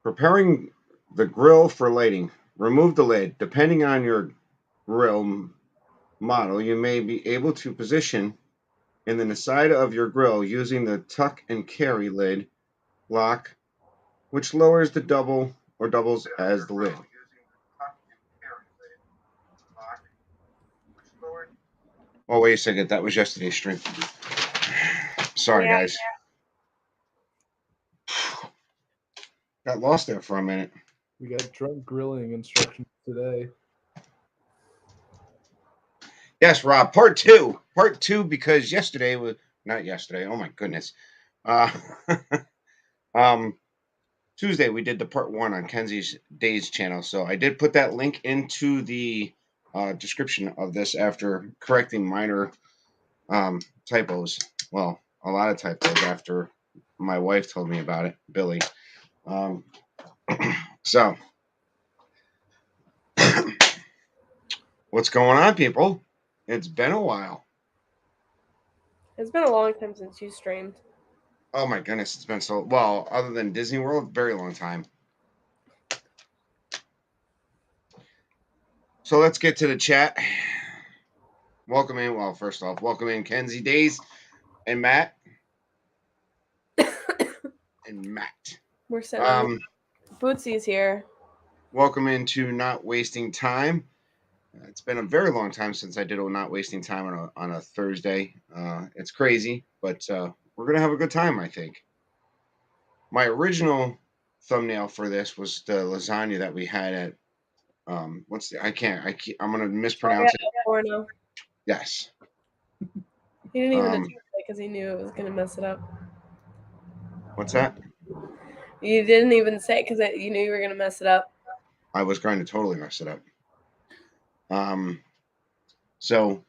Preparing the grill for lighting. Remove the lid. Depending on your grill model, you may be able to position in the side of your grill using the tuck and carry lid lock, which lowers the double or doubles as the lid. Oh, wait a second. That was yesterday's stream. Sorry, Yeah. guys. Got lost there for a minute. We got drunk grilling instructions today. Yes, Rob. Part two. Part two, because yesterday was not yesterday. Oh my goodness. Uh, Tuesday we did the part one on Kenzie's Days channel. So I did put that link into the description of this after correcting minor typos. Well, a lot of typos after my wife told me about it, Billy. So, what's going on, people? It's been a while. It's been a long time since you streamed. Oh my goodness, it's been so well. Other than Disney World, very long time. So let's get to the chat. Welcome in. Well, first off, welcome in Kenzie Days and Matt. We're sitting. Bootsy's here. Welcome into Not Wasting Time. It's been a very long time since I did a Not Wasting Time on a Thursday. It's crazy, but we're gonna have a good time, I think. My original thumbnail for this was the lasagna that we had at I'm gonna mispronounce it. Porno. Yes. He didn't even attempt it because he knew it was gonna mess it up. What's that? You didn't even say it because you knew you were gonna mess it up. I was going to totally mess it up. So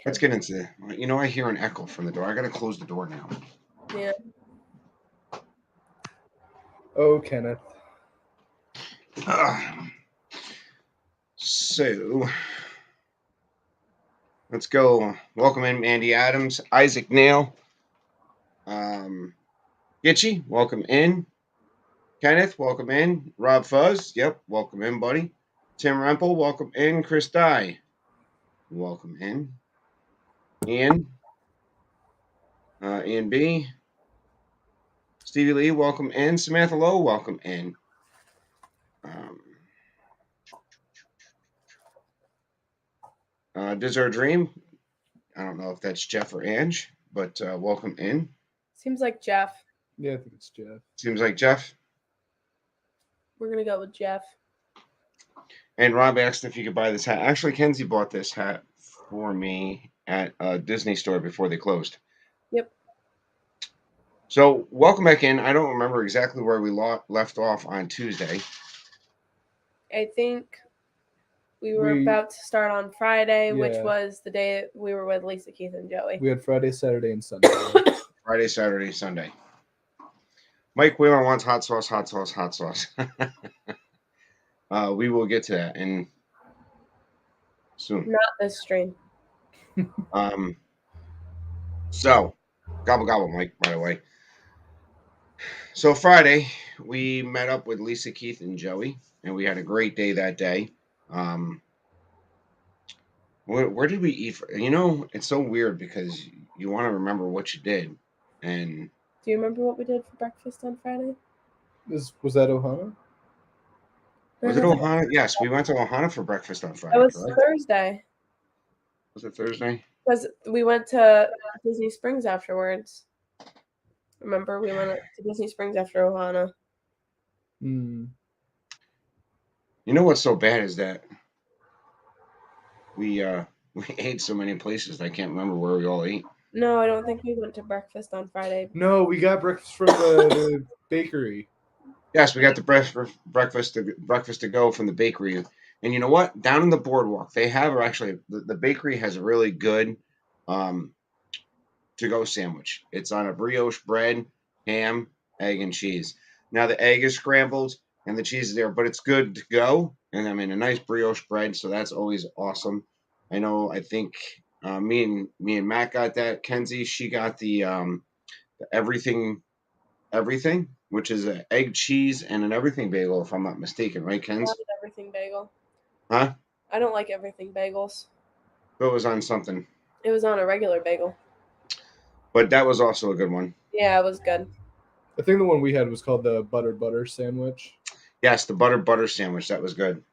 let's get into. I hear an echo from the door. I gotta close the door now. Yeah. Oh, Kenneth. So let's go. Welcome in Andy Adams, Isaac Nail, Gitchy, welcome in. Kenneth, welcome in. Rob Fuzz, yep, welcome in, buddy. Tim Rempel, welcome in. Chris Dye, welcome in. Ian B. Stevie Lee, welcome in. Samantha Lowe, welcome in. Desert Dream, I don't know if that's Jeff or Ange, but welcome in. Seems like Jeff. Yeah, I think it's Jeff. Seems like Jeff. We're gonna go with Jeff. And Rob asked if you could buy this hat. Actually, Kenzie bought this hat for me at a Disney store before they closed. Yep. So welcome back in. I don't remember exactly where we left off on Tuesday. I think we were about to start on Friday, which Yeah. was the day we were with Lisa, Keith, and Joey. We had Friday, Saturday, and Sunday. Friday, Saturday, Sunday. Mike Wheeler wants hot sauce, hot sauce, hot sauce. We will get to that in soon. Not this stream. So, gobble gobble, Mike, by the way. So Friday, we met up with Lisa, Keith, and Joey, and we had a great day that day. Where did we eat? It's so weird because you want to remember what you did. And do you remember what we did for breakfast on Friday? Was that Ohana? Was it Ohana? Yes, we went to Ohana for breakfast on Friday. It was correct? Thursday. Was it Thursday? Because we went to Disney Springs afterwards. Remember, we went to Disney Springs after Ohana. Hmm. You know what's so bad is that we ate so many places that I can't remember where we all ate. No, I don't think we went to breakfast on Friday. No, we got breakfast from the bakery. Yes, we got the breakfast to go from the bakery. And you know what? Down in the boardwalk, they have actually the bakery has a really good to-go sandwich. It's on a brioche bread, ham, egg, and cheese. Now the egg is scrambled and the cheese is there, but it's good to go. And I mean a nice brioche bread, so that's always awesome. I think me and Matt got that. Kenzie, she got the everything. which is an egg, cheese, and an everything bagel, if I'm not mistaken, right, Ken's? Not an everything bagel. Huh? I don't like everything bagels. It was on something, It was on a regular bagel. but that was also a good one. Yeah, it was good. I think the one we had was called the buttered butter sandwich. Yes, the butter sandwich, that was good.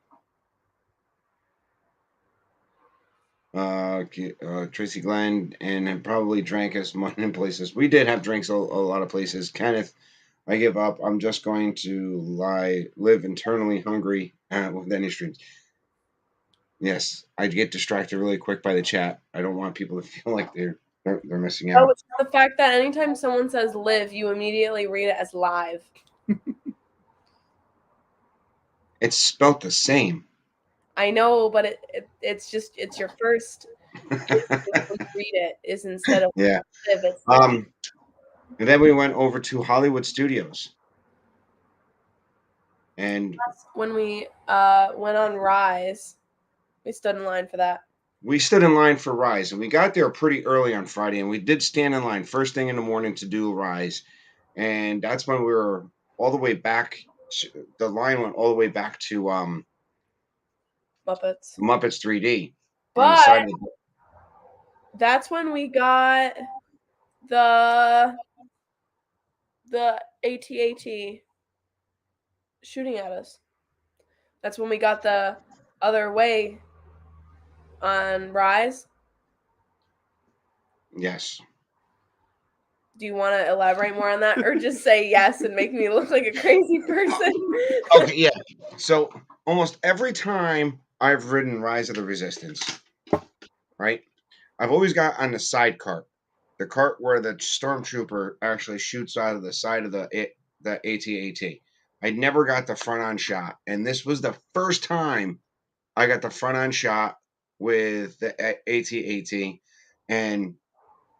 Tracy Glenn and probably drank us money in places. We did have drinks a lot of places. Kenneth, I give up. I'm just going to live internally hungry with any streams. Yes, I get distracted really quick by the chat. I don't want people to feel like they're missing Oh, out. it's the fact that anytime someone says live, you immediately read it as live. It's spelt the same. I know, but it's your first read it is instead of Yeah. live. It's And then we went over to Hollywood Studios. And when we went on Rise, we stood in line for that. we stood in line for Rise, and we got there pretty early on Friday, and we did stand in line first thing in the morning to do Rise. And that's when we were all the way back. The line went all the way back to Muppets. Muppets 3D. But that's when we got the AT-AT shooting at us. That's when we got the other way on Rise. Yes. Do you want to elaborate more on that, or just say yes and make me look like a crazy person? Okay, yeah. So almost every time I've ridden Rise of the Resistance, right, I've always got on the side cart, the cart where the stormtrooper actually shoots out of the side of the AT-AT. I never got the front on shot, and this was the first time I got the front on shot with the AT-AT, and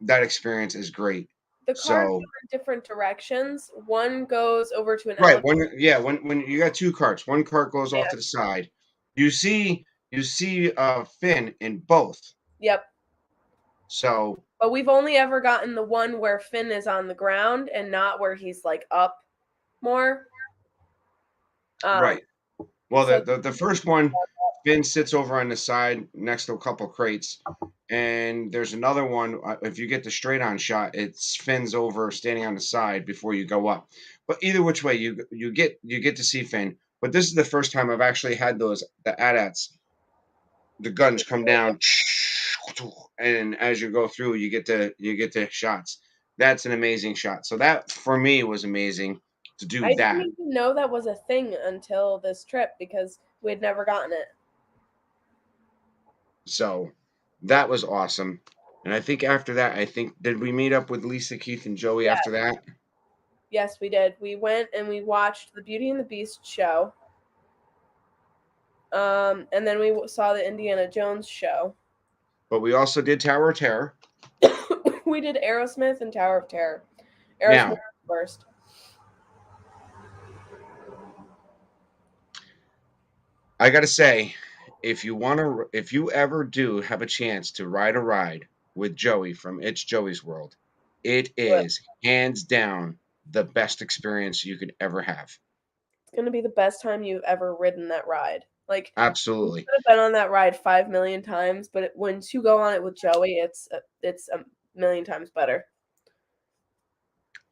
that experience is great. The cars go in different directions. One goes over to an right. elevator. When you got two carts, one cart goes off to the side. You see Finn in both. Yep. So, but we've only ever gotten the one where Finn is on the ground and not where he's like up more. Right. Well, so the first one, Finn sits over on the side next to a couple crates, and there's another one. If you get the straight on shot, it's Finn's over standing on the side before you go up. But either which way, you get to see Finn. But this is the first time I've actually had the AT-ATs. The guns come down, and as you go through, you get the shots. That's an amazing shot. So that for me was amazing to do I that. didn't even know that was a thing until this trip because we had never gotten it. So that was awesome. And I think after that, did we meet up with Lisa, Keith, and Joey after that? Yes, we did. We went and we watched the Beauty and the Beast show. And then we saw the Indiana Jones show. But we also did Tower of Terror. We did Aerosmith and Tower of Terror. Aerosmith first. I gotta say, if you ever do have a chance to ride a ride with Joey from It's Joey's World, it is hands down the best experience you could ever have. It's gonna be the best time you've ever ridden that ride. Like absolutely, you could have been on that ride 5 million times, but once you go on it with Joey, it's a million times better.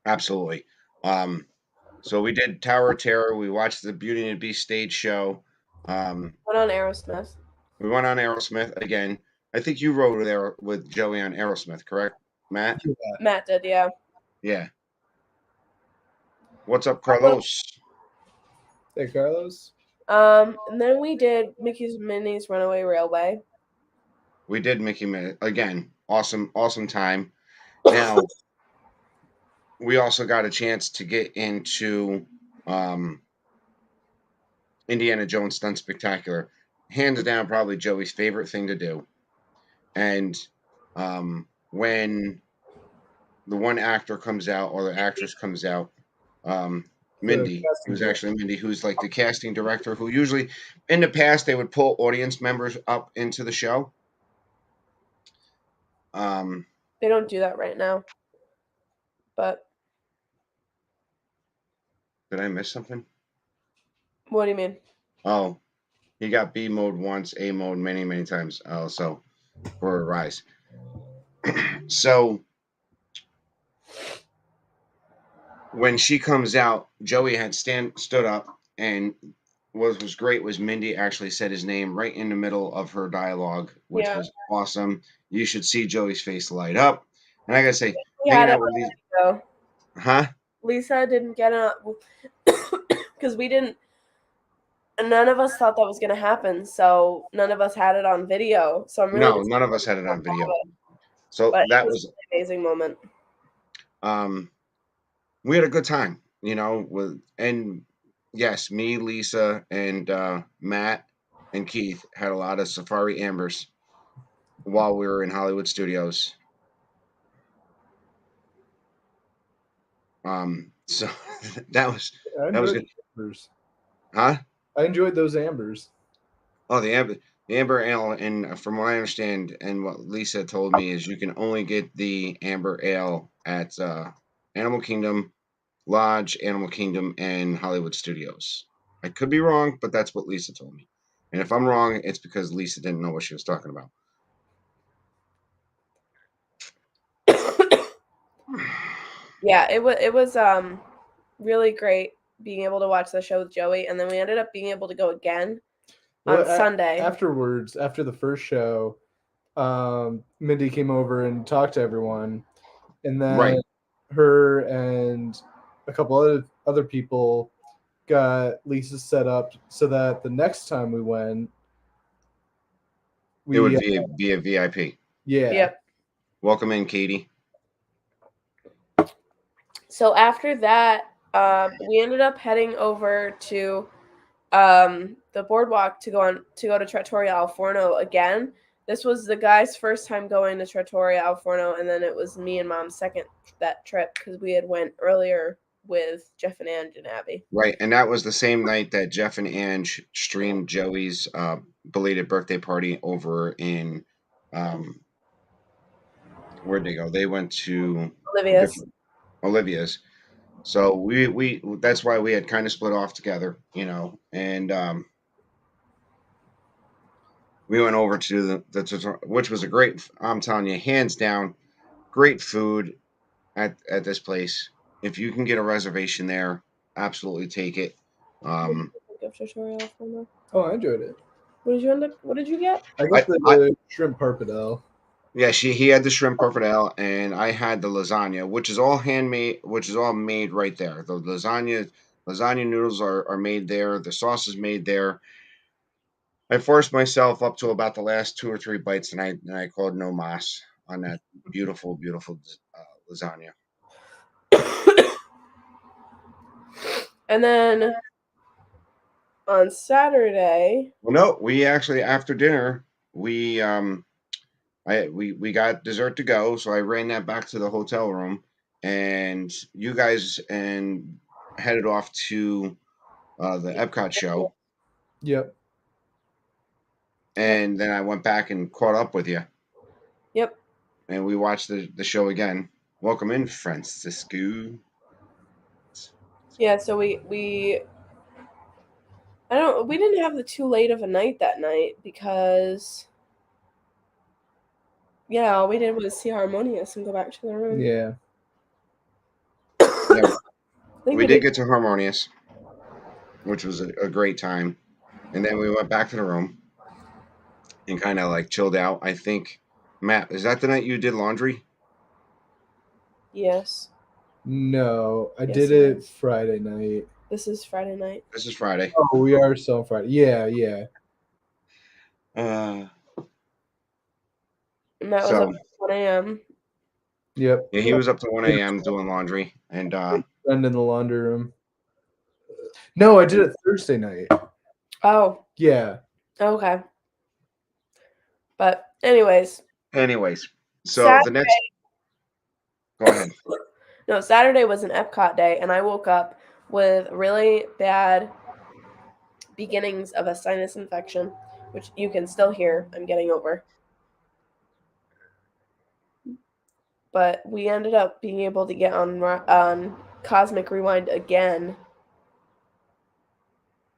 Absolutely. So we did Tower of Terror. We watched the Beauty and the Beast stage show. Went on Aerosmith. We went on Aerosmith again. I think you rode there with Joey on Aerosmith, correct, Matt? Matt did, yeah. Yeah. What's up, Carlos? Hey, Carlos. And then we did Mickey's Minnie's Runaway Railway. We did Mickey Minnie again. Awesome time. Now we also got a chance to get into Indiana Jones Stunt Spectacular. Hands down, probably Joey's favorite thing to do. And when the one actor comes out or the actress comes out, Mindy, who's actually Mindy, who's like the casting director, who usually in the past they would pull audience members up into the show. They don't do that right now, but Did I miss something? What do you mean? Oh, he got B mode once, A mode many, many times. Also for Rise. So when she comes out, Joey had stood up, and what was great was Mindy actually said his name right in the middle of her dialogue, which Yeah. was awesome. You should see Joey's face light up. And I gotta say, We hanging had it out with these, though. huh? Lisa didn't get it because we didn't. None of us thought that was going to happen, so none of us had it on video. So I'm really No, none of us had it on video. So but that it was was an amazing moment. We had a good time, and yes, me, Lisa, and Matt and Keith had a lot of Safari Ambers while we were in Hollywood Studios. So that was I good. enjoyed the ambers. Huh? I enjoyed those ambers. Oh, the Amber Ale, and from what I understand and what Lisa told me is you can only get the Amber Ale at Animal Kingdom Lodge, Animal Kingdom, and Hollywood Studios. I could be wrong, but that's what Lisa told me. And if I'm wrong, it's because Lisa didn't know what she was talking about. Yeah, it was really great being able to watch the show with Joey, and then we ended up being able to go again on Sunday. Afterwards, after the first show, Mindy came over and talked to everyone, and then Right. her and a couple other people got Lisa set up so that the next time we went, It would be a VIP. Yeah. Yep. Welcome in, Katie. So after that, we ended up heading over to the boardwalk to go to Trattoria Al Forno again. This was the guy's first time going to Trattoria Al Forno, and then it was me and Mom's second that trip because we had went earlier with Jeff and Ange and Abby. Right, and that was the same night that Jeff and Ange streamed Joey's belated birthday party over in where'd they go? They went to Olivia's. So we that's why we had kind of split off together, and we went over to the which was a great. I'm telling you, hands down, great food at this place. If you can get a reservation there, absolutely take it. Oh, I enjoyed it. What did you get? I got the shrimp parpadelle. Yeah, he had the shrimp parpadelle, and I had the lasagna, which is all handmade, which is all made right there. The lasagna noodles are made there. The sauce is made there. I forced myself up to about the last 2 or 3 bites, and I called no mas on that beautiful, beautiful lasagna. And then on Saturday, well, no, we actually after dinner we got dessert to go, so I ran that back to the hotel room, and you guys headed off to the Epcot show. Yep. And then I went back and caught up with you. Yep. And we watched the show again. Welcome in, Francisco. Yeah, so we didn't have the too late of a night that night because all we did was see Harmonious and go back to the room. Yeah. Yeah, we did get to Harmonious, which was a great time. And then we went back to the room and kind of like chilled out. I think, Matt, is that the night you did laundry? Yes. No, I did it Friday night. This is Friday night. This is Friday. Oh, we are still Friday. Yeah. And that was up to 1 a.m. Yep. Yeah, he was up to 1 a.m. doing laundry. And friend in the laundry room. No, I did it Thursday night. Oh. Yeah. Okay. But anyways. So Saturday, the next. Go ahead. No, Saturday was an Epcot day, and I woke up with really bad beginnings of a sinus infection, which you can still hear I'm getting over. But we ended up being able to get on Cosmic Rewind again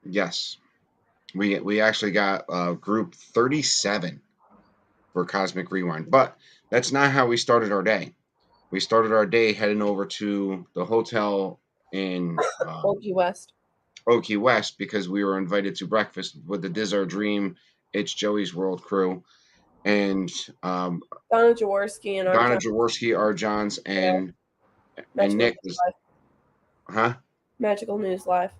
Yes, we actually got group 37 for Cosmic Rewind, but that's not how we started our day. We started our day heading over to the hotel in Okie West. Okie West because we were invited to breakfast with the Diz Our Dream, It's Joey's World crew, and Donna Jaworski and Donna Arjan. Jaworski, R. Johns, and Magical Nick News was, Live. huh? Magical News Live.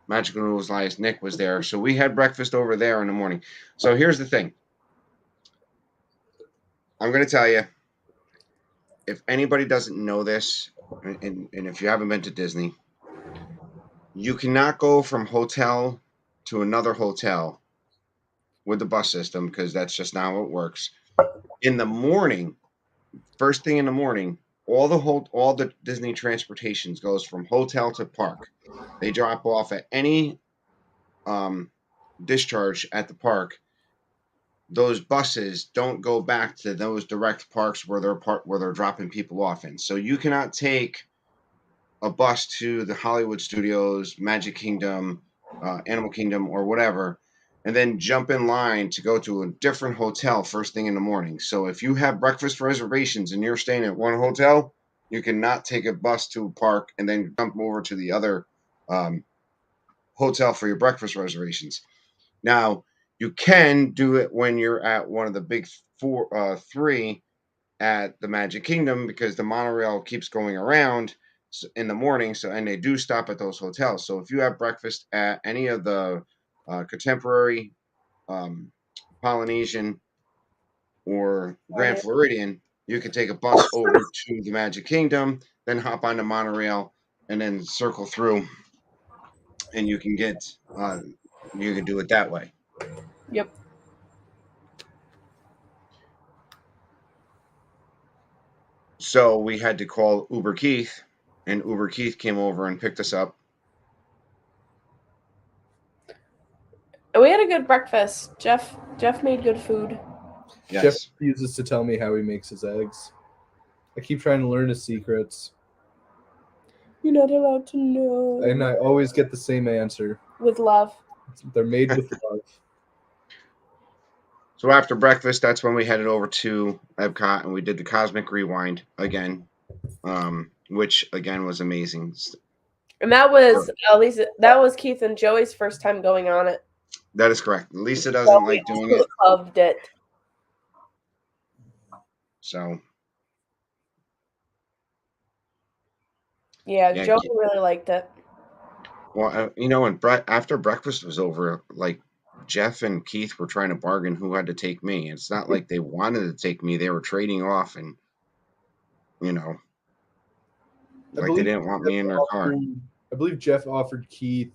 Magical Noodles Lies. Nick was there, so we had breakfast over there in the morning. So here's the thing. I'm going to tell you, if anybody doesn't know this, and if you haven't been to Disney, you cannot go from hotel to another hotel with the bus system because that's just not how it works. In the morning, first thing in the morning, all the Disney transportations goes from hotel to park. They drop off at any discharge at the park. Those buses don't go back to those direct parks where they're dropping people off in. So you cannot take a bus to the Hollywood Studios, Magic Kingdom, Animal Kingdom, or whatever, and then jump in line to go to a different hotel first thing in the morning. So if you have breakfast reservations and you're staying at one hotel, you cannot take a bus to a park and then jump over to the other hotel for your breakfast reservations. Now, you can do it when you're at one of the big three at the Magic Kingdom because the monorail keeps going around in the morning. So, and they do stop at those hotels. So, if you have breakfast at any of the Contemporary, Polynesian, or Grand Floridian, you can take a bus over to the Magic Kingdom, then hop on the monorail, and then circle through, and you can get you can do it that way. Yep. So we had to call Uber Keith, and Uber Keith came over and picked us up. And we had a good breakfast. Jeff made good food. Yes. Jeff refuses to tell me how he makes his eggs. I keep trying to learn his secrets, You're not allowed to know. and I always get the same answer. With love. They're made with love. So after breakfast, that's when we headed over to Epcot, and we did the Cosmic Rewind again, which again was amazing. And that was at least that was Keith and Joey's first time going on it. That is correct. Lisa doesn't like doing it. Loved it. So yeah, Joey really liked it. Well, when after breakfast was over, like Jeff and Keith were trying to bargain who had to take me. It's not like they wanted to take me; they were trading off, and like they didn't want me in their car. I believe Jeff offered Keith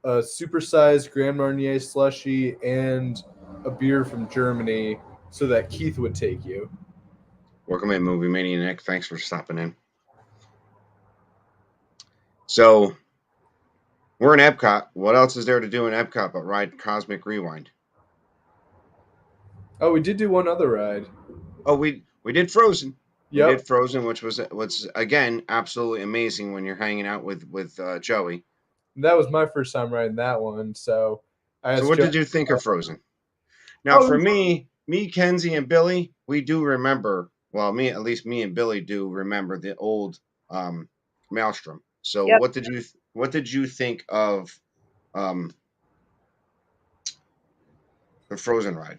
a supersized Grand Marnier slushie and a beer from Germany so that Keith would take you. Welcome in, Movie Mania Nick. Thanks for stopping in. So we're in Epcot. What else is there to do in Epcot but ride Cosmic Rewind? Oh, we did do one other ride. Oh, we did Frozen. Yep. We did Frozen, which was again absolutely amazing when you're hanging out with Joey. That was my first time riding that one. So what did you think of Frozen? Now, for me, Kenzie, and Billy, we do remember. Well, me and Billy do remember the old Maelstrom. So, Yep. What did you think of the Frozen ride?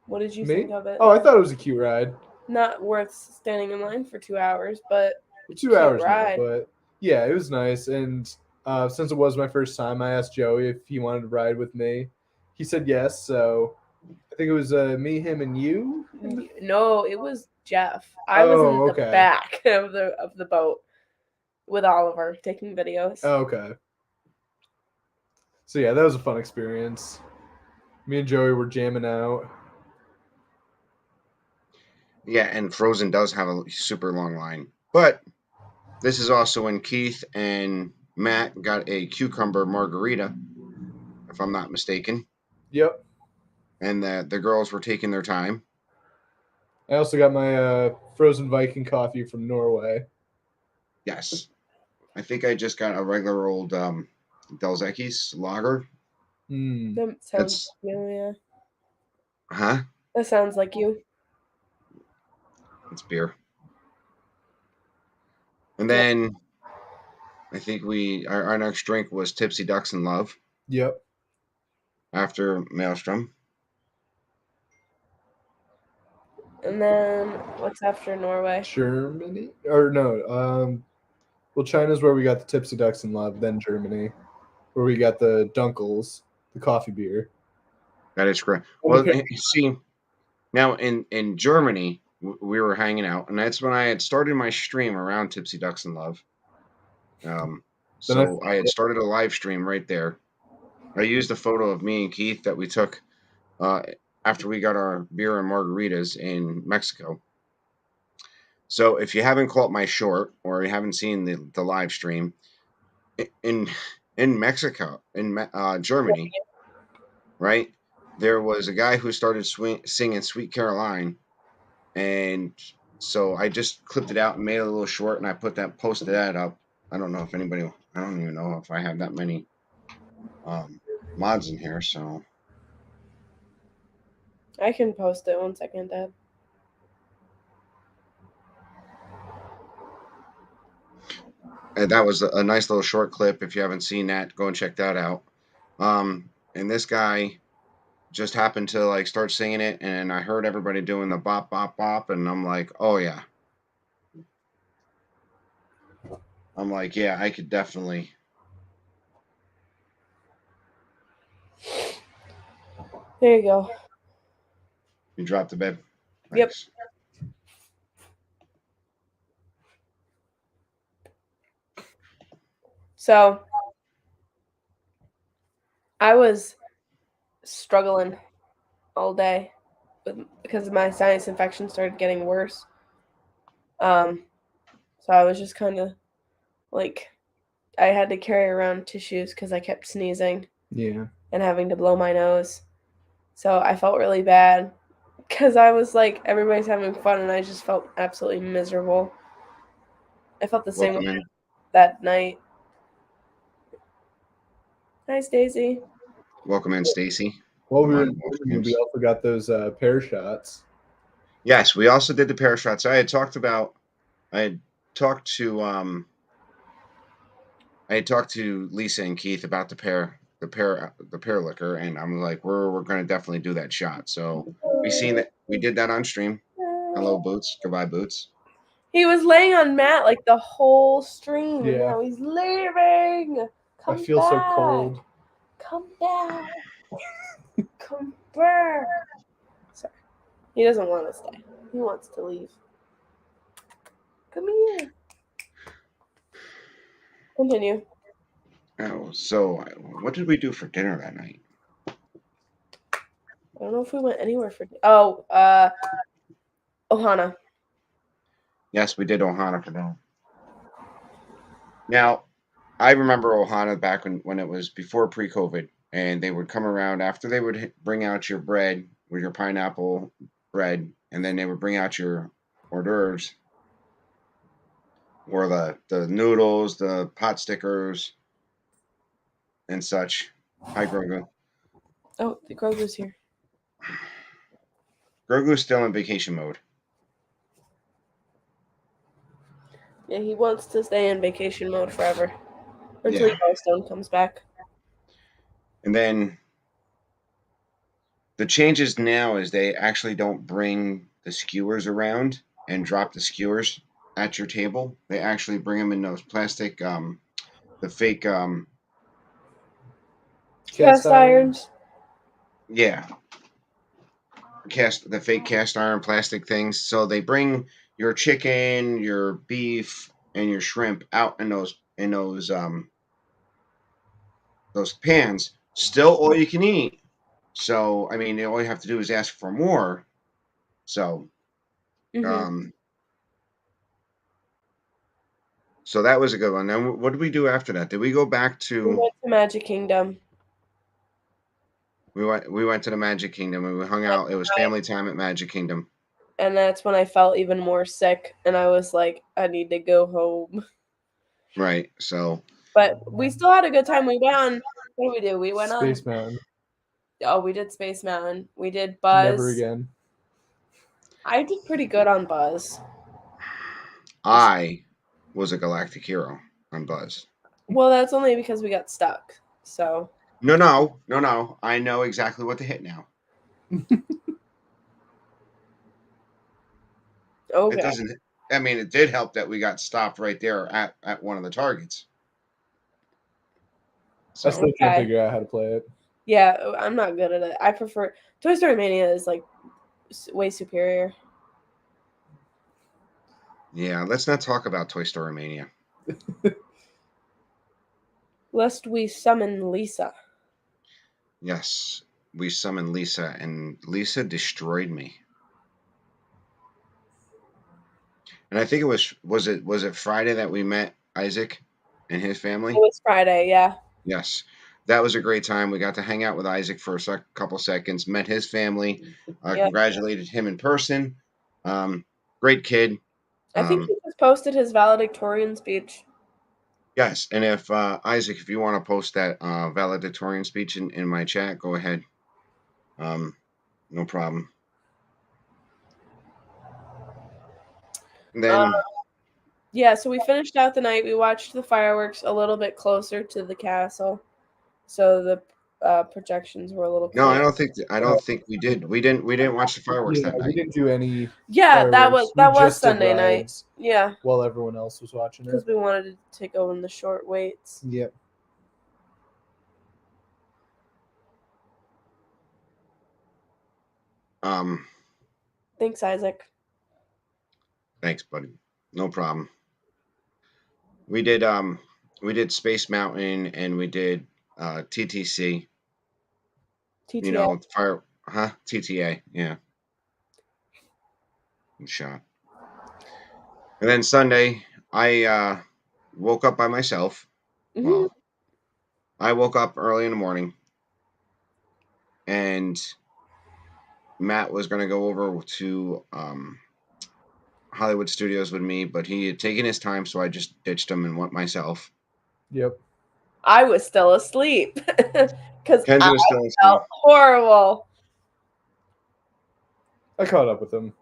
What did you think of it? Oh, I thought it was a cute ride. Not worth standing in line for 2 hours, but 2 hours ride. Now, but yeah, it was nice. And since it was my first time, I asked Joey if he wanted to ride with me. He said yes. So I think it was me, him, and you. No, it was Jeff. I was in the back of the boat with Oliver taking videos. Oh, okay. So yeah, that was a fun experience. Me and Joey were jamming out. Yeah, and Frozen does have a super long line. But this is also when Keith and Matt got a cucumber margarita, if I'm not mistaken. Yep. And the girls were taking their time. I also got my frozen Viking coffee from Norway. Yes. I think I just got a regular old Dos Equis lager. Mm. That sounds like you, yeah. Huh? That sounds like you. It's beer. And then I think our next drink was Tipsy Ducks in Love Yep. after Maelstrom. And then what's after Norway? Germany or no? Well, China's where we got the Tipsy Ducks in Love. Then Germany, where we got the Dunkels, the coffee beer. That is correct. Well, Well, see, now in Germany we were hanging out, and that's when I had started my stream around Tipsy Ducks in Love. So I had started a live stream right there. I used a photo of me and Keith that we took after we got our beer and margaritas in Mexico. So if you haven't caught my short or you haven't seen the live stream in Mexico, in Germany, right, there was a guy who started singing Sweet Caroline, and so I just clipped it out and made it a little short, and I posted that up. I don't know if anybody, I don't even know if I have that many mods in here, so I can post it 1 second, Dad. and that was a nice little short clip. If you haven't seen that, go and check that out. And this guy just happened to like start singing it, and I heard everybody doing the bop bop bop, and I'm like, oh yeah. I'm like, yeah, I could definitely. There you go. You dropped the bed. Yep. Thanks. So I was struggling all day because my sinus infection started getting worse. So I was just kind of like, I had to carry around tissues because I kept sneezing. Yeah. And having to blow my nose. So I felt really bad because I was like, everybody's having fun, and I just felt absolutely miserable. I felt the same way that night. Hi, Stacy. Welcome in, Stacy. Well, we also got those pear shots. Yes, we also did the pear shots. I had talked to Lisa and Keith about the pear liquor, and I'm like, we're gonna definitely do that shot. So we did that on stream. Hello, Boots. Goodbye, Boots. He was laying on Matt like the whole stream, and Yeah. now he's leaving. I feel so cold. Come back. Come back. Sorry. He doesn't want to stay. He wants to leave. Come here. Continue. Oh, so what did we do for dinner that night? I don't know if we went anywhere for. Ohana. Yes, we did Ohana for dinner. Now, I remember Ohana back when it was before pre-COVID, and they would come around after they would bring out your bread with your pineapple bread, and then they would bring out your hors d'oeuvres, or the noodles, the pot stickers, and such. Hi, Grogu. Oh, the Grogu's here. Grogu's still in vacation mode. Yeah, he wants to stay in vacation mode forever. Until Yellowstone comes back. And then the changes now is they actually don't bring the skewers around and drop the skewers at your table. They actually bring them in those plastic, the fake cast irons. Yeah. The fake cast iron plastic things. So they bring your chicken, your beef, and your shrimp out in those pans. Still all you can eat. So I mean, all you have to do is ask for more. So, so that was a good one. Then what did we do after that? Did we go back to? We went to Magic Kingdom. We went to the Magic Kingdom and we hung out. It was family time at Magic Kingdom. And that's when I felt even more sick, and I was like, I need to go home. Right. So But we still had a good time. We went on. What did we do? We went on. Space Mountain. Oh, we did Space Mountain. We did Never Buzz. again. I did pretty good on Buzz. I was a galactic hero on Buzz. Well, that's only because we got stuck. So No. I know exactly what to hit now. okay. It doesn't. I mean, it did help that we got stopped right there at one of the targets. I still can't Okay. figure out how to play it. Yeah, I'm not good at it. I prefer Toy Story Mania is like way superior. Yeah, let's not talk about Toy Story Mania. Lest we summon Lisa. Yes, we summoned Lisa, and Lisa destroyed me. And I think it was it Friday that we met Isaac and his family? It was Friday, yeah. Yes. That was a great time. We got to hang out with Isaac for a couple seconds, met his family, Yep. congratulated him in person. Great kid. I think he just posted his valedictorian speech. Yes, and if Isaac, if you want to post that valedictorian speech in my chat, go ahead. No problem. And then yeah, so we finished out the night. We watched the fireworks a little bit closer to the castle, so the projections were a little clearer. No, I don't think we did. We didn't watch the fireworks that night. We didn't do any. Yeah, fireworks. that We was just did Sunday night. rides Yeah, while everyone else was watching because it. we wanted to take over the short waits. Yep. Thanks, Isaac. Thanks, buddy. No problem. We did Space Mountain and we did TTC. TTA. You know, TTA, yeah. Shot. And then Sunday, I woke up by myself. Mhm. Well, I woke up early in the morning, and Matt was going to go over to Hollywood Studios with me, but he had taken his time, so I just ditched him and went myself. Yep. I was still asleep because Kenzie I was still asleep. felt horrible. I caught up with him.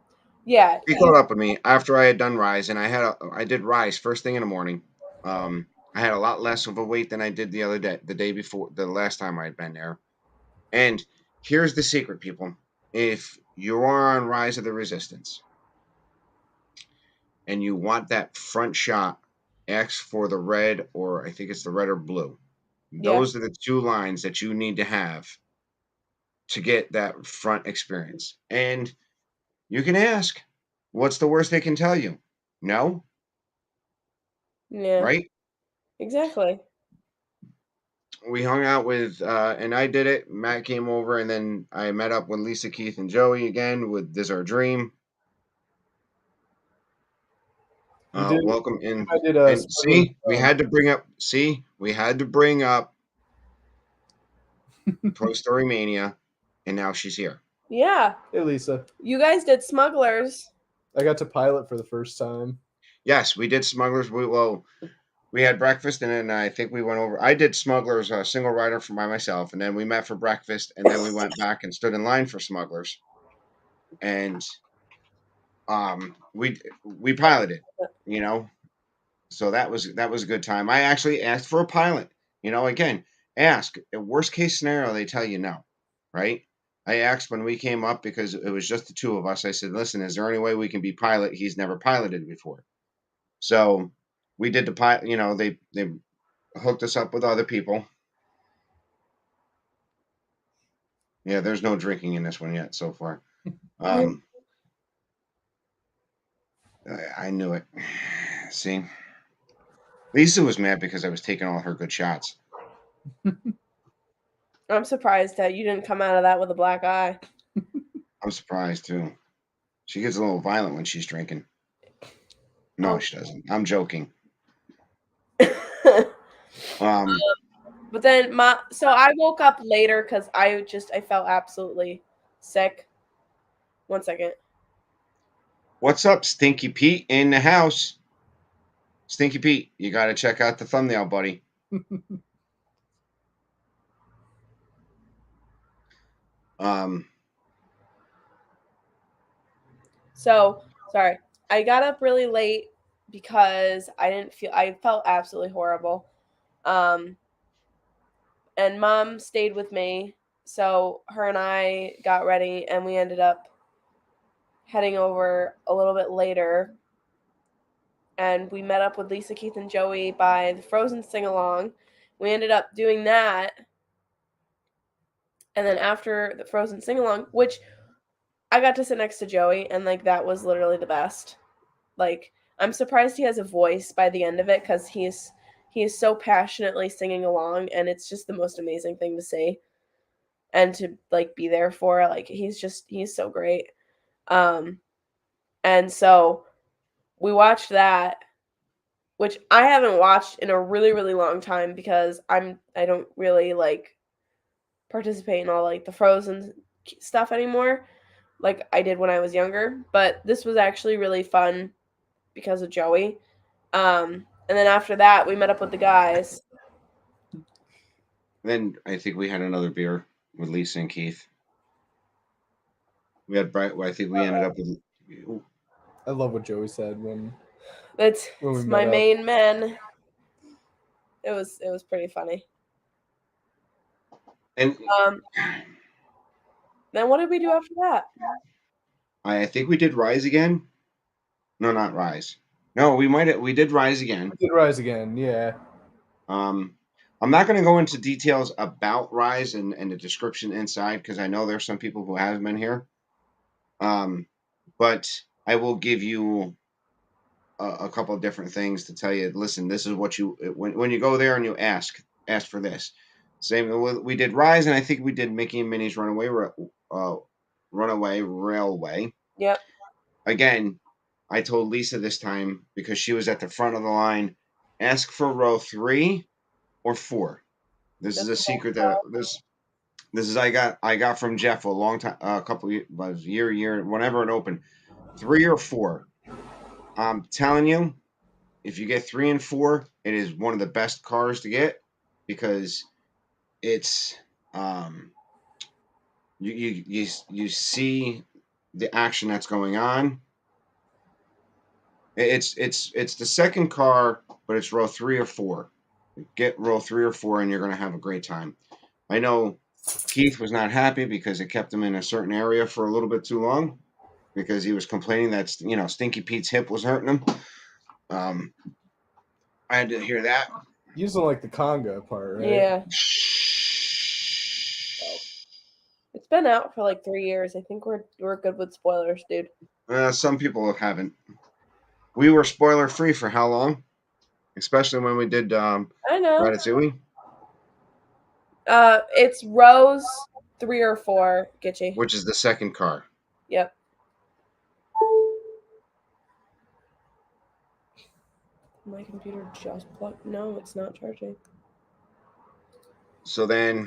Yeah. He caught up with me after I had done Rise, and I did Rise first thing in the morning. I had a lot less of a weight than I did the other day, the day before, the last time I had been there. And here's the secret, people. If you are on Rise of the Resistance and you want that front shot, ask for the red, or I think it's the red or blue. Those are the two lines that you need to have to get that front experience. And you can ask, what's the worst they can tell you? No? Yeah. Right? Exactly. We hung out with, and I did it. Matt came over, and then I met up with Lisa, Keith, and Joey again with This Our Dream. Welcome in. I did and we had to bring up Toy Story Mania, and now she's here. Yeah. Hey, Lisa. You guys did Smugglers. I got to pilot for the first time. Yes, we did Smugglers. We had breakfast, and then I think we went over. I did Smugglers, a single rider by myself, and then we met for breakfast, and then we went back and stood in line for Smugglers, and we piloted, you know. So that was a good time. I actually asked for a pilot. You know, again, ask. Worst case scenario, they tell you no, right? I asked when we came up because it was just the two of us. I said, "Listen, is there any way we can be pilot? He's never piloted before." So we did the pilot. You know, they hooked us up with other people. Yeah, there's no drinking in this one yet so far. I knew it. See, Lisa was mad because I was taking all her good shots. I'm surprised that you didn't come out of that with a black eye. I'm surprised too. She gets a little violent when she's drinking. No, she doesn't. I'm joking. But then so I woke up later because I felt absolutely sick. 1 second. What's up, Stinky Pete in the house? Stinky Pete, you got to check out the thumbnail, buddy. Um, So, sorry. I got up really late because I felt absolutely horrible. Um, and mom stayed with me. So, her and I got ready and we ended up heading over a little bit later. And we met up with Lisa, Keith, and Joey by the Frozen sing along. We ended up doing that. And then after the Frozen sing along, which I got to sit next to Joey, and like that was literally the best. Like, I'm surprised he has a voice by the end of it because he is so passionately singing along, and it's just the most amazing thing to see and to like be there for. Like, he's so great. Um, and so we watched that, which I haven't watched in a really really long time because I don't really like participate in all like the Frozen stuff anymore like I did when I was younger. But this was actually really fun because of Joey. And then after that, we met up with the guys. then I think we had another beer with Lisa and Keith. We had Bright. I think we ended up with. I love what Joey said when It's we met my up. main men. It was pretty funny. And Then what did we do after that? I think we did Rise again. No, not Rise. No, we did Rise again. We did Rise again, yeah. I'm not going to go into details about Rise and the description inside because I know there's some people who have been here. But I will give you a couple of different things to tell you. Listen, this is what you when you go there and you ask for this. Same we did Rise, and I think we did Mickey and Minnie's Runaway Railway. Yep. Again, I told Lisa this time because she was at the front of the line. Ask for row 3 or 4. This is a secret that this is I got from Jeff a long time, a couple of year whenever it opened. 3 or 4. I'm telling you, if you get 3 and 4, it is one of the best cars to get because it's you see the action that's going on. It's the second car, but it's row 3 or 4. Get row 3 or 4, and you're going to have a great time. I know Keith was not happy because it kept him in a certain area for a little bit too long because he was complaining that Stinky Pete's hip was hurting him. I had to hear that. You just don't like the conga part, right? Yeah. It's been out for like 3 years. I think we're good with spoilers, dude. Some people haven't. We were spoiler free for how long? Especially when we did I know. Ratatouille. It's rows 3 or 4, Gitchy. Which is the second car. Yep. My computer just plugged. No, it's not charging. So then.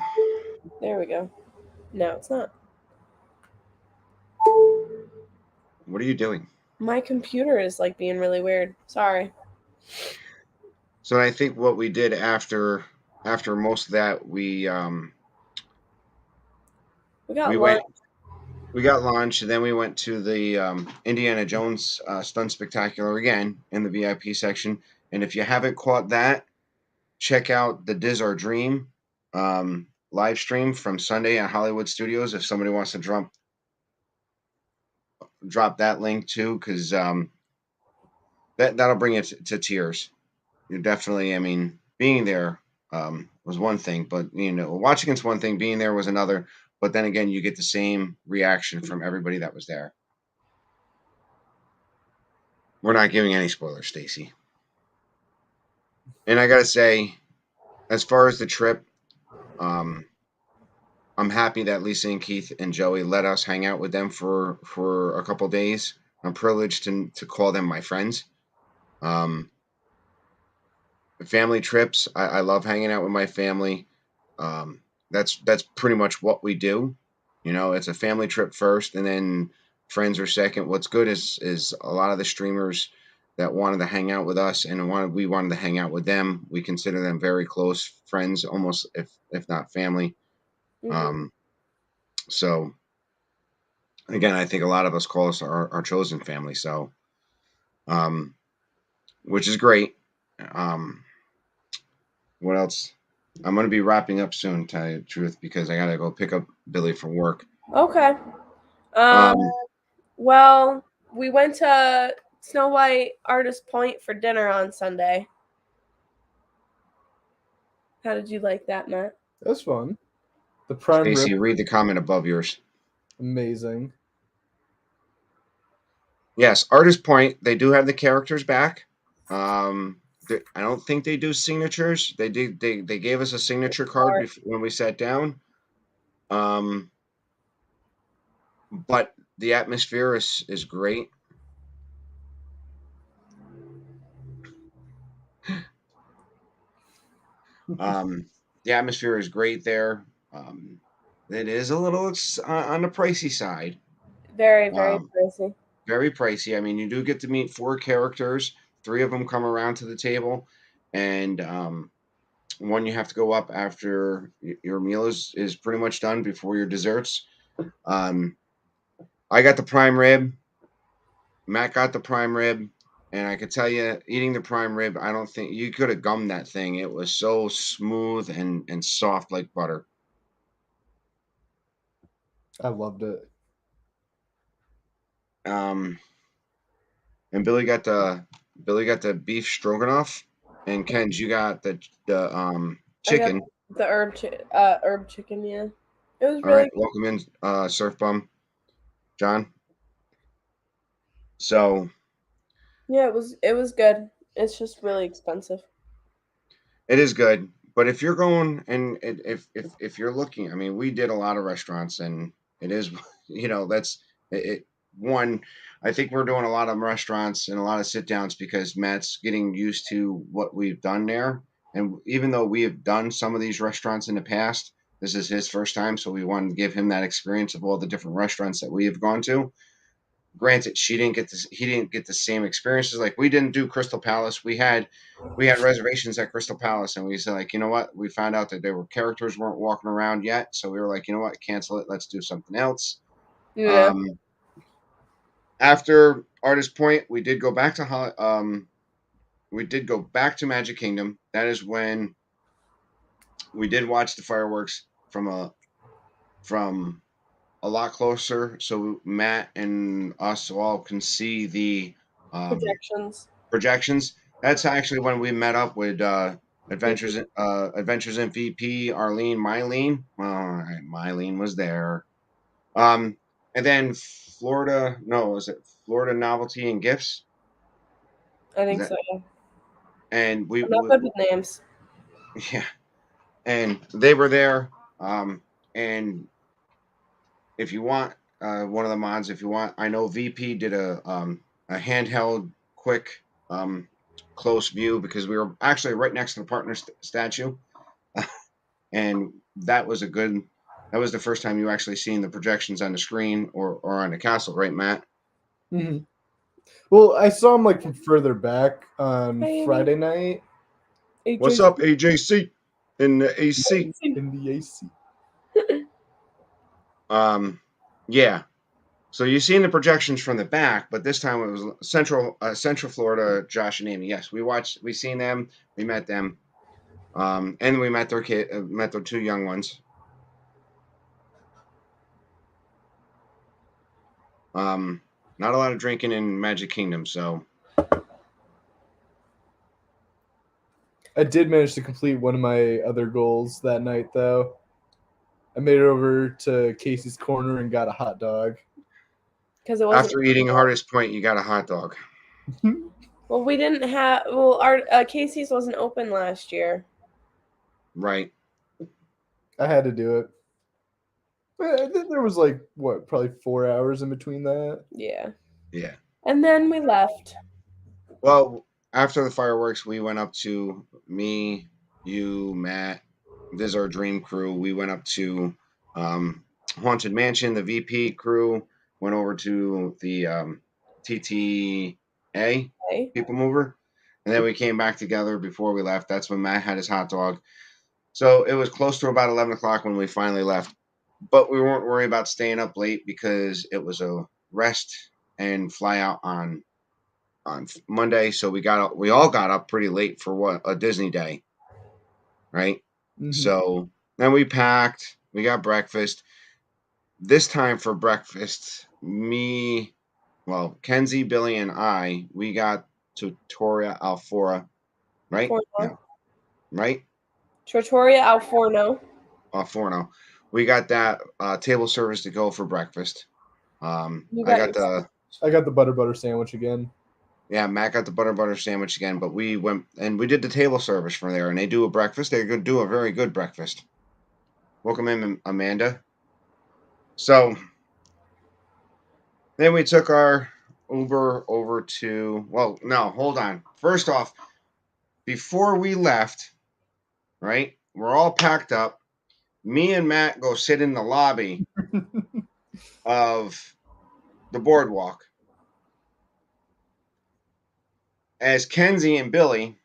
There we go. No, it's not. What are you doing? My computer is like being really weird. Sorry. So I think what we did after most of that, we got lunch, and then we went to the Indiana Jones Stunt Spectacular again in the VIP section. And if you haven't caught that, check out the Diz Our Dream live stream from Sunday at Hollywood Studios. If somebody wants to drop that link too, because that'll bring you to tears. You're definitely, I mean, being there was one thing, but watching it's one thing, being there was another. But then again, you get the same reaction from everybody that was there. We're not giving any spoilers, Stacy. And I gotta say, as far as the trip, I'm happy that Lisa and Keith and Joey let us hang out with them for a couple days. I'm privileged to call them my friends. Family trips, I love hanging out with my family. That's pretty much what we do. It's a family trip first, and then friends are second. What's good is a lot of the streamers that wanted to hang out with us, and we wanted to hang out with them. We consider them very close friends, almost if not family. Mhm. Um, so again, I think a lot of us call us our chosen family. So, um, which is great. Um, what else? I'm going to be wrapping up soon, to tell you the truth, because I got to go pick up Billy from work. Okay. Um, Um, well, we went to Snow White Artist Point for dinner on Sunday. How did you like that, Matt? That was fun. The prime rib, Stacy, read the comment above yours. amazing. Yes, Artist Point. They do have the characters back. I don't think they do signatures. They did. They gave us a signature card when we sat down. Um, but the atmosphere is great. Um, the atmosphere is great there. Um, it is a little on the pricey side. Very, very Um, pricey. very pricey. I mean, you do get to meet 4 characters. 3 of them come around to the table, and one you have to go up after your meal is pretty much done before your desserts. Um, I got the prime rib. Matt got the prime rib. And I could tell you, eating the prime rib, I don't think you could have gummed that thing. It was so smooth and soft like butter. I loved it. Um, and Billy got the beef stroganoff, and Kenj, you got the I got chicken. the herb chicken. Yeah, it was All right, really good. welcome in, Surf Bum, John. So Yeah, it was good. It's just really expensive. it is good, but if you're going and if you're looking, I mean, we did a lot of restaurants, and it is, that's it. One, I think we're doing a lot of restaurants and a lot of sit downs because Matt's getting used to what we've done there, and even though we have done some of these restaurants in the past, this is his first time, so we wanted to give him that experience of all the different restaurants that we have gone to. Granted, she didn't get this. He didn't get the same experiences. Like, we didn't do Crystal Palace. We had reservations at Crystal Palace, and we said, like, you know what? We found out that there were characters weren't walking around yet, so we were like, you know what? Cancel it. Let's do something else. Yeah. Um, After Artist Point, we did go back to Magic Kingdom. That is when we did watch the fireworks from a lot closer, so Matt and us all can see the um, Projections. projections. That's actually when we met up with VP. Adventures in VP, Arlene, Mylene. All right, Mylene was there. Um, and then Florida. No, was it Florida Novelty and Gifts? I Is think that? so. Yeah. And I'm not good with names. yeah, and they were there. And if you want one of the mods, if you want, I know VP did a handheld quick close view because we were actually right next to the partner statue, and that was the first time you actually seen the projections on the screen or on the castle, right, Matt? Hmm. Well, I saw him like from further back on Hey, Amy. Friday night What's AJ. up, AJC in the AC? in the AC. Um, yeah. So you've seen the projections from the back, but this time it was Central Florida. Josh and Amy. Yes, we seen them, we met them, and we met met their 2 young ones. Um, Not a lot of drinking in Magic Kingdom, so I did manage to complete one of my other goals that night, though. I made it over to Casey's Corner and got a hot dog. Because it wasn't. after eating Hardest Point, you got a hot dog, Well, we didn't have. Well, our Casey's wasn't open last year. right? I had to do it. I think there was like what, probably 4 hours in between that. Yeah. Yeah. And then we left. Well, after the fireworks, we went up to me, you, Matt. This is our dream crew. We went up to Haunted Mansion. The VP crew went over to the TTA. people mover. And then we came back together before we left. That's when Matt had his hot dog. So it was close to about 11 o'clock when we finally left. But we weren't worried about staying up late because it was a rest and fly out on Monday. So we all got up pretty late for a Disney day, right? Mhm. So then we packed. We got breakfast. This time for breakfast, Kenzie, Billy, and I, we got Trattoria Al Forno, right? Forno. No. Right? Trattoria Al Forno. Al Forno. We got that table service to go for breakfast. I got the butter sandwich again. Yeah, Matt got the butter sandwich again, but we went and we did the table service from there, and they do a breakfast. They're going to do a very good breakfast. Welcome in, Amanda. So then we took our Uber over to, no, hold on. First off, before we left, right, we're all packed up. Me and Matt go sit in the lobby of the boardwalk as Kenzie and Billy,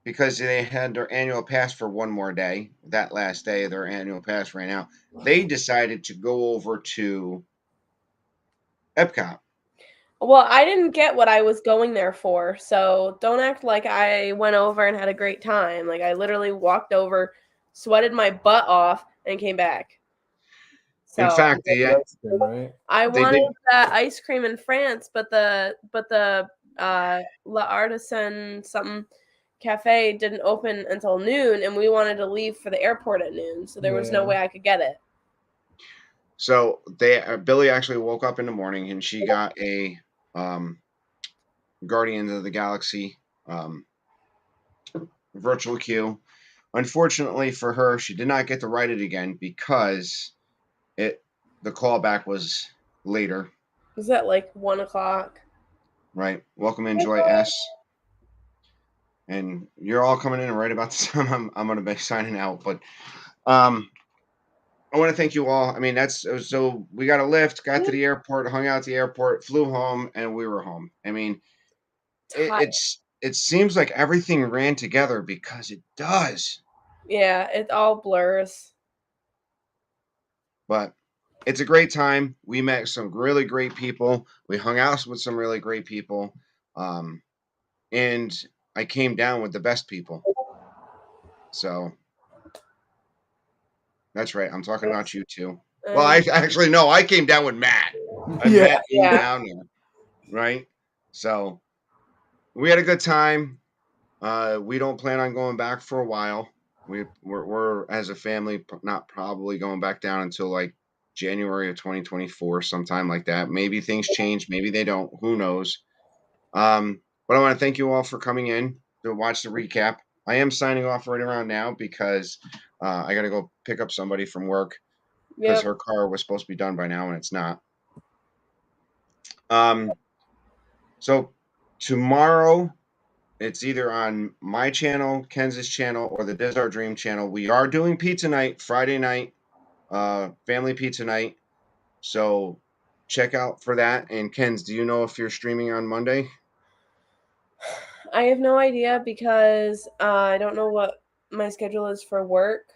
because they had their annual pass for one more day, that last day of their annual pass right now, they decided to go over to Epcot. Well, I didn't get what I was going there for, so don't act like I went over and had a great time. Like, I literally walked over, sweated my butt off, and came back. So, in fact, I wanted that ice cream in France, but the La Artisan something cafe didn't open until noon, and we wanted to leave for the airport at noon, so there was no way I could get it. So Billy actually woke up in the morning and she got a Guardians of the Galaxy virtual queue. Unfortunately for her, she did not get to write it again because the callback was later. Was that like 1 o'clock? Right. Welcome in, Joy S. And you're all coming in right about the time I'm going to be signing out. But I want to thank you all. I mean, so we got a lift, got to the airport, hung out at the airport, flew home, and we were home. I mean, it seems like everything ran together because it does. Yeah, it all blurs. But it's a great time. We met some really great people. We hung out with some really great people. And I came down with the best people. So that's right. I'm talking about you too. Well, I actually no, I came down with Matt. Matt came down there, right? So we had a good time. We don't plan on going back for a while. We're as a family not probably going back down until like January of 2024, sometime like that. Maybe things change, maybe they don't. Who knows? But I want to thank you all for coming in to watch the recap. I am signing off right around now because I got to go pick up somebody from work because her car was supposed to be done by now and it's not. So tomorrow, it's either on my channel, Kenz's channel, or the Diz Our Dream channel. We are doing pizza night Friday night, family pizza night. So check out for that. And Kenz, do you know if you're streaming on Monday? I have no idea because I don't know what my schedule is for work.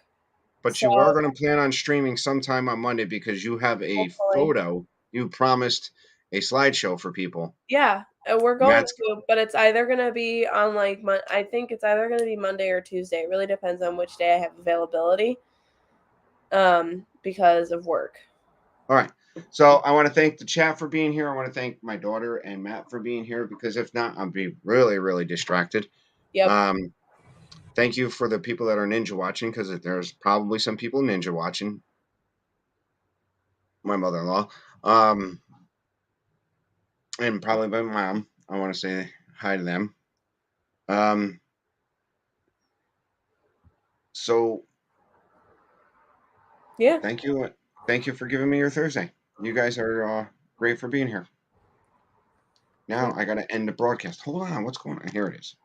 But you are going to plan on streaming sometime on Monday because you have a photo. You promised a slideshow for people. Yeah, we're going to, but it's either going to be on like I think it's either going to be Monday or Tuesday. It really depends on which day I have availability. Because of work. All right. So I want to thank the chat for being here. I want to thank my daughter and Matt for being here because if not, I'll be really, really distracted. Yep. Thank you for the people that are ninja watching because there's probably some people ninja watching. My mother-in-law. And probably my mom. I want to say hi to them. So yeah. Thank you. Thank you for giving me your Thursday. You guys are great for being here. Now I got to end the broadcast. Hold on. What's going on? Here it is.